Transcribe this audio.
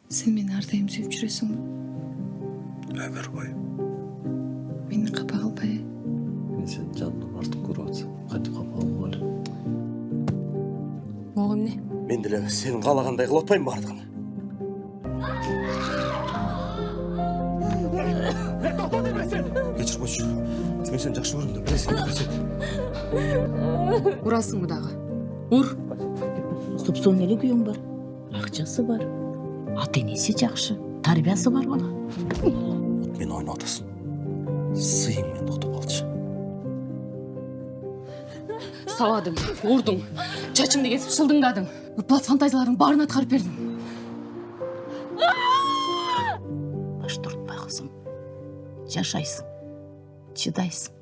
Sen meni ardayım suyup жүресің бі? Ömür boyu. Meni қапа қылбай. Мен сені жанынан артық көріп жатсам, қайтып қапалым болы. Оғым не? Мен деле сенің қалағандай қылып атпаймын бардығын. Кешір қойшы. Мен сені жақсы көремін, білесің, білесің. Ұрасың бұ дағы. Ұр. Супсон эле күйөөң бар. Акчасы бар. Ата энеси жакшы. Тарбиясы бар бала. Мен ойнап атасың. Сыйың мен тоқтап қалшы. Савадың, ұрдың, чачымды кесіп шылдыңдадың. Ыплас фантазияларың барын атқарып бердің. Баш тартпай кызым. Жашайсың. Чыдайсың.